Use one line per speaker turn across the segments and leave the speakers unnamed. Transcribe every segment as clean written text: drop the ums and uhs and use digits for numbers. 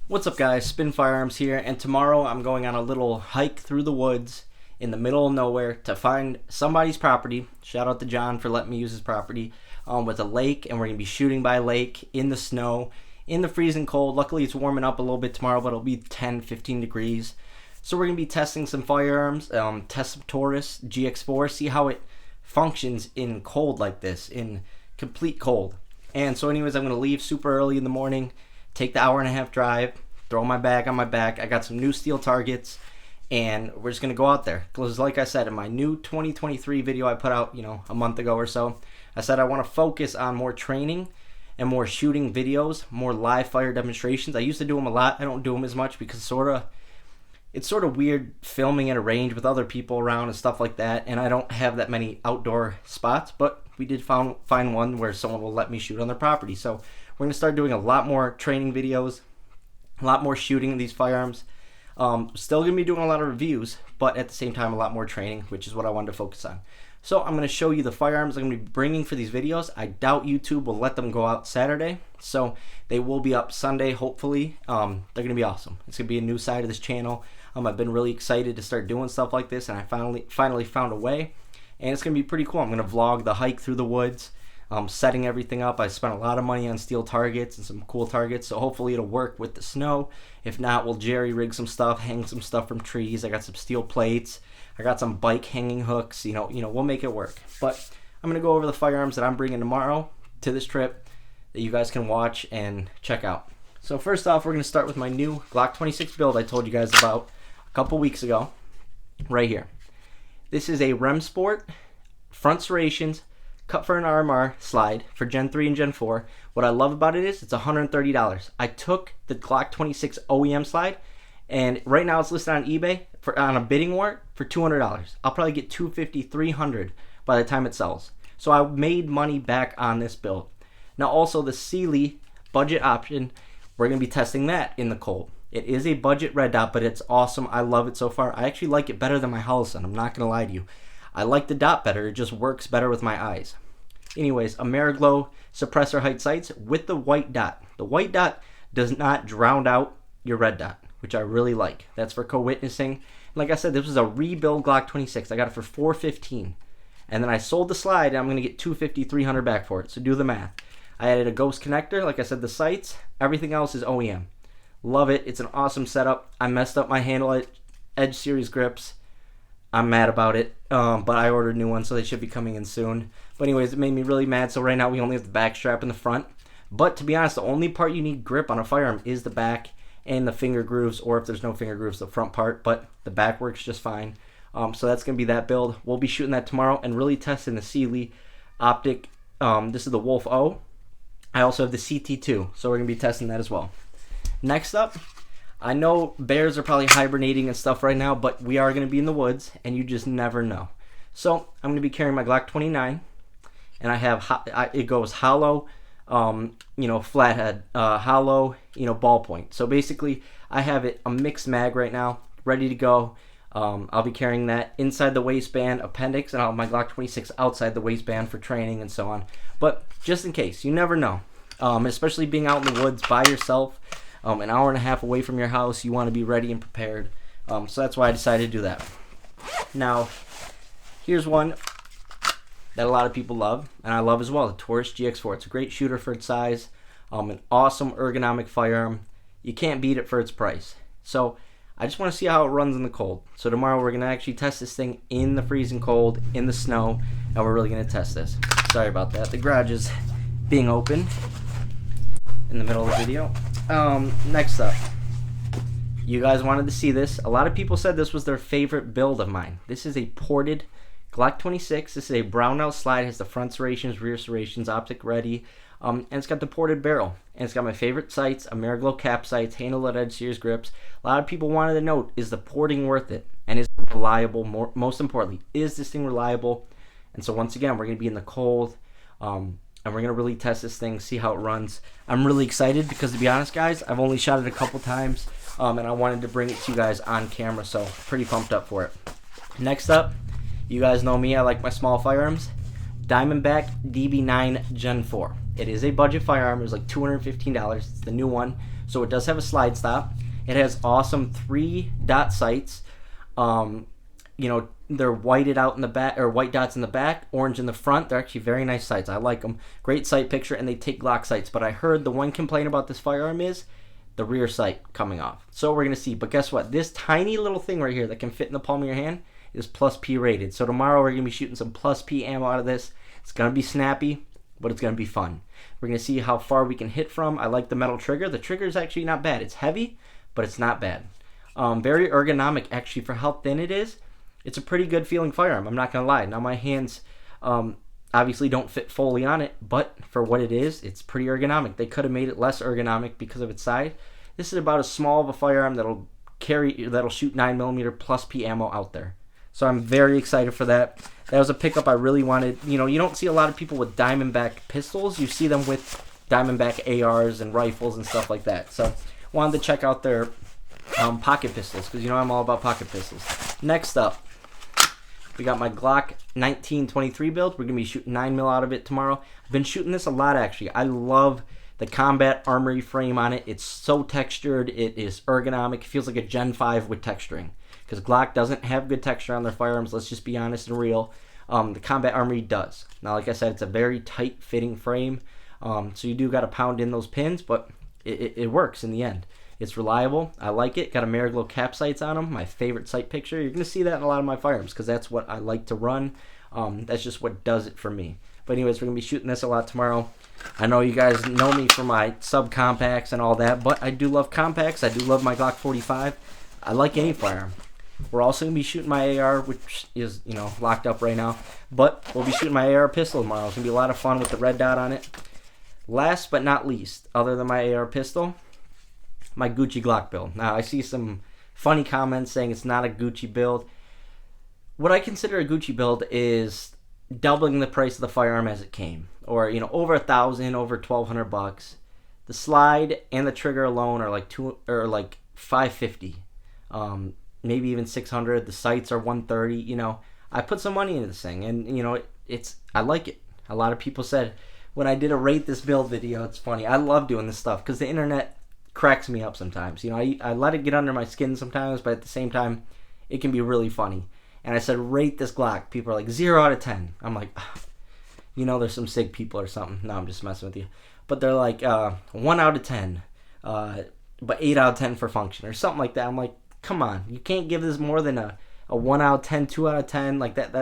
What's up guys, Spin Firearms here, and tomorrow I'm going on a little hike through the woods in the middle of nowhere to find somebody's property. Shout out to John for letting me use his property with a lake, and we're going to be shooting by a lake in the snow, in the freezing cold. Luckily it's warming up a little bit tomorrow, but it'll be 10-15 degrees. So we're going to be testing some firearms, test some Taurus GX4, see how it functions in cold like this, in complete cold. And so anyways, I'm going to leave super early in the morning, take the hour-and-a-half drive, throw my bag on my back. I got some new steel targets, and we're just going to go out there. Because like I said, in my new 2023 video I put out, a month ago or so, I said I want to focus on more training and more shooting videos, more live fire demonstrations. I used to do them a lot. I don't do them as much because it's sort of weird filming at a range with other people around and stuff like that, and I don't have that many outdoor spots, but we did find one where someone will let me shoot on their property. So we're going to start doing a lot more training videos, a lot more shooting of these firearms. Still going to be doing a lot of reviews, but at the same time a lot more training, which is what I wanted to focus on. So I'm going to show you the firearms I'm going to be bringing for these videos. I doubt YouTube will let them go out Saturday, so they will be up Sunday, hopefully. They're going to be awesome. It's going to be a new side of this channel. I've been really excited to start doing stuff like this, and I finally found a way, and it's going to be pretty cool. I'm going to vlog the hike through the woods, setting everything up. I spent a lot of money on steel targets and some cool targets, so hopefully it'll work with the snow. If not, we'll jerry rig some stuff, hang some stuff from trees. I got some steel plates. I got some bike hanging hooks. We'll make it work. But I'm going to go over the firearms that I'm bringing tomorrow to this trip that you guys can watch and check out. So first off, we're going to start with my new Glock 26 build I told you guys about a couple weeks ago, right here. This is a Rem Sport front serrations cut for an RMR slide for Gen 3 and Gen 4. What I love about it is it's $130. I took the Glock 26 OEM slide, and right now it's listed on eBay on a bidding war for $200. I'll probably get $250, $300 by the time it sells. So I made money back on this build. Now also the Sealy budget option, we're going to be testing that in the cold. It is a budget red dot, but it's awesome. I love it so far. I actually like it better than my Holosun. I'm not going to lie to you. I like the dot better. It just works better with my eyes. Anyways, Ameriglow suppressor height sights with the white dot. The white dot does not drown out your red dot, which I really like. That's for co-witnessing. Like I said, this was a rebuild Glock 26. I got it for $415. And then I sold the slide, and I'm going to get $250, $300 back for it. So do the math. I added a ghost connector. Like I said, the sights, everything else is OEM. Love it. It's an awesome setup. I messed up my handle Edge Series grips. I'm mad about it, but I ordered new ones, so they should be coming in soon. But anyways, it made me really mad, so right now we only have the back strap in the front. But to be honest, the only part you need grip on a firearm is the back and the finger grooves, or if there's no finger grooves, the front part, but the back works just fine. So that's going to be that build. We'll be shooting that tomorrow and really testing the Sealy optic. This is the Wolf O. I also have the CT2, so we're going to be testing that as well. Next up, I know bears are probably hibernating and stuff right now, but we are going to be in the woods, and you just never know. So I'm going to be carrying my Glock 29, and I have it goes hollow, flathead, hollow, ballpoint. So basically, I have a mixed mag right now, ready to go. I'll be carrying that inside the waistband appendix, and I'll have my Glock 26 outside the waistband for training and so on. But just in case, you never know, especially being out in the woods by yourself. An hour and a half away from your house, you want to be ready and prepared. So that's why I decided to do that. Now, here's one that a lot of people love, and I love as well, the Taurus GX4. It's a great shooter for its size, an awesome ergonomic firearm. You can't beat it for its price. So I just want to see how it runs in the cold. So tomorrow we're going to actually test this thing in the freezing cold, in the snow, and we're really going to test this. Sorry about that. The garage is being open in the middle of the video. Next up, you guys wanted to see this. A lot of people said this was their favorite build of mine. This is a ported Glock 26. This is a brown out slide. It has the front serrations, rear serrations, optic ready, and it's got the ported barrel. And it's got my favorite sights, Ameriglow cap sights, handle at Edge Series grips. A lot of people wanted to note, is the porting worth it? And is it reliable? Most importantly, is this thing reliable? And so once again, we're going to be in the cold, and we're going to really test this thing, see how it runs. I'm really excited because, to be honest, guys, I've only shot it a couple times, and I wanted to bring it to you guys on camera, so pretty pumped up for it. Next up, you guys know me, I like my small firearms. Diamondback DB9 Gen 4. It is a budget firearm. It was like $215. It's the new one. So it does have a slide stop. It has awesome 3-dot sights. They're whited out in the back, or white dots in the back, orange in the front. They're actually very nice sights. I like them. Great sight picture, and they take Glock sights. But I heard the one complaint about this firearm is the rear sight coming off. So we're going to see. But guess what? This tiny little thing right here that can fit in the palm of your hand is plus P rated. So tomorrow we're going to be shooting some plus P ammo out of this. It's going to be snappy, but it's going to be fun. We're going to see how far we can hit from. I like the metal trigger. The trigger is actually not bad. It's heavy, but it's not bad. Very ergonomic, actually, for how thin it is. It's a pretty good feeling firearm, I'm not going to lie. Now my hands obviously don't fit fully on it, but for what it is, it's pretty ergonomic. They could have made it less ergonomic because of its size. This is about as small of a firearm that'll shoot 9mm plus P ammo out there. So I'm very excited for that. That was a pickup I really wanted. You don't see a lot of people with Diamondback pistols. You see them with Diamondback ARs and rifles and stuff like that. So wanted to check out their pocket pistols, because I'm all about pocket pistols. Next up, we got my Glock 1923 build. We're going to be shooting 9mm out of it tomorrow. I've been shooting this a lot, actually. I love the combat armory frame on it. It's so textured. It is ergonomic. It feels like a Gen 5 with texturing, because Glock doesn't have good texture on their firearms. Let's just be honest and real. The combat armory does. Now, like I said, it's a very tight-fitting frame, so you do got to pound in those pins, but it works in the end. It's reliable. I like it. Got a Mariglow cap sights on them. My favorite sight picture. You're going to see that in a lot of my firearms, because that's what I like to run. That's just what does it for me. But anyways, we're going to be shooting this a lot tomorrow. I know you guys know me for my subcompacts and all that, but I do love compacts. I do love my Glock 45. I like any firearm. We're also going to be shooting my AR, which is, locked up right now. But we'll be shooting my AR pistol tomorrow. It's going to be a lot of fun with the red dot on it. Last but not least, other than my AR pistol, my Gucci Glock build. Now, I see some funny comments saying it's not a Gucci build. What I consider a Gucci build is doubling the price of the firearm as it came, or over $1,000, over $1,200. The slide and the trigger alone are like $550, maybe even $600. The sights are $130. I put some money into this thing, and I like it. A lot of people said when I did a rate this build video, it's funny. I love doing this stuff because the internet cracks me up sometimes. I let it get under my skin sometimes, but at the same time, it can be really funny. And I said, rate this Glock. People are like, 0 out of 10. I'm like, there's some sick people or something. No, I'm just messing with you. But they're like, 1 out of 10, but 8 out of 10 for function or something like that. I'm like, come on. You can't give this more than a 1 out of 10, 2 out of 10. Like that,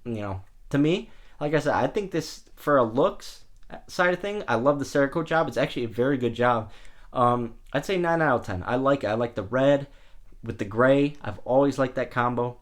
to me, like I said, I think this, for a looks side of thing, I love the Cerakote job. It's actually a very good job. I'd say 9 out of 10. I like it. I like the red with the gray. I've always liked that combo.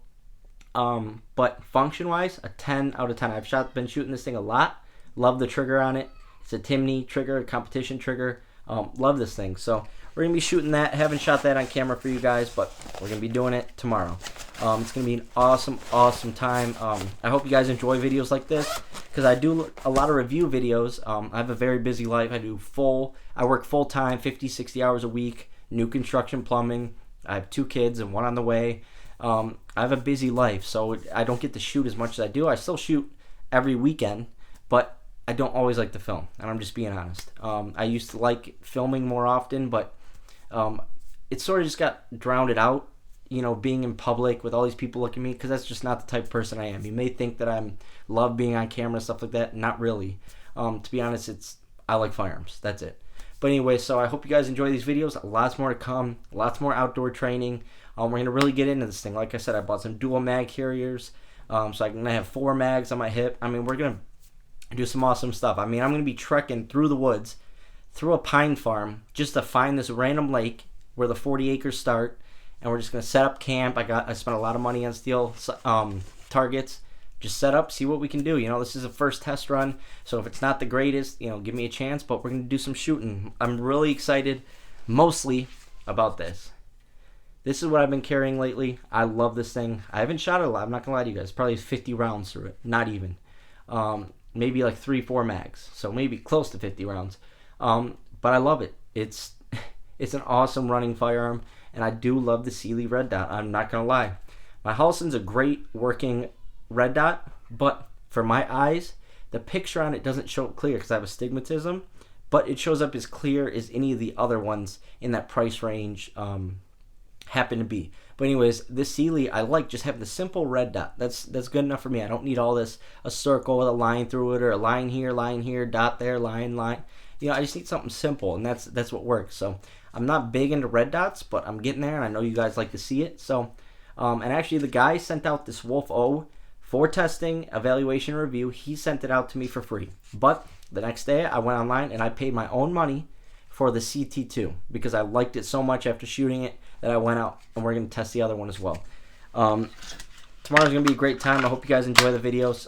But function-wise, a 10 out of 10. I've been shooting this thing a lot. Love the trigger on it. It's a Timney trigger, competition trigger. Love this thing. So we're going to be shooting that. Haven't shot that on camera for you guys, but we're going to be doing it tomorrow. It's going to be an awesome, awesome time. I hope you guys enjoy videos like this, because I do a lot of review videos. I have a very busy life. I work full-time, 50, 60 hours a week, new construction plumbing. I have 2 kids and 1 on the way. I have a busy life, so I don't get to shoot as much as I do. I still shoot every weekend, but I don't always like to film, and I'm just being honest. I used to like filming more often, but it sort of just got drowned out, being in public with all these people looking at me, because that's just not the type of person I am. You may think that I love being on camera and stuff like that. Not really. To be honest, I like firearms. That's it. But anyway, so I hope you guys enjoy these videos. Lots more to come. Lots more outdoor training. We're going to really get into this thing. Like I said, I bought some dual mag carriers, so I can have 4 mags on my hip. We're going to do some awesome stuff. I'm going to be trekking through the woods, through a pine farm, just to find this random lake where the 40 acres start, and we're just going to set up camp. I spent a lot of money on steel targets. Just set up, see what we can do. This is a first test run, so if it's not the greatest, give me a chance, but we're going to do some shooting. I'm really excited, mostly about this. This is what I've been carrying lately. I love this thing. I haven't shot it a lot. I'm not going to lie to you guys. Probably 50 rounds through it. Not even. Maybe like 3-4 mags. So maybe close to 50 rounds. But I love it. It's an awesome running firearm. And I do love the Sealy red dot. I'm not going to lie. My Halston's a great working red dot. But for my eyes, the picture on it doesn't show it clear because I have astigmatism. but it shows up as clear as any of the other ones in that price range happen to be. But anyways, this Sealy, I like just having the simple red dot. That's good enough for me. I don't need all this, a circle with a line through it, or a line here, dot there, line. You know, I just need something simple, and that's what works. So I'm not big into red dots, but I'm getting there, and I know you guys like to see it. So, and actually the guy sent out this Wolf O for testing, evaluation, review. He sent it out to me for free. But the next day I went online and I paid my own money for the CT2 because I liked it so much after shooting it that I went out and we're going to test the other one as well. Tomorrow's going to be a great time. I hope you guys enjoy the videos.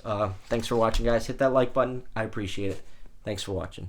Thanks for watching, guys. Hit that like button. I appreciate it. Thanks for watching.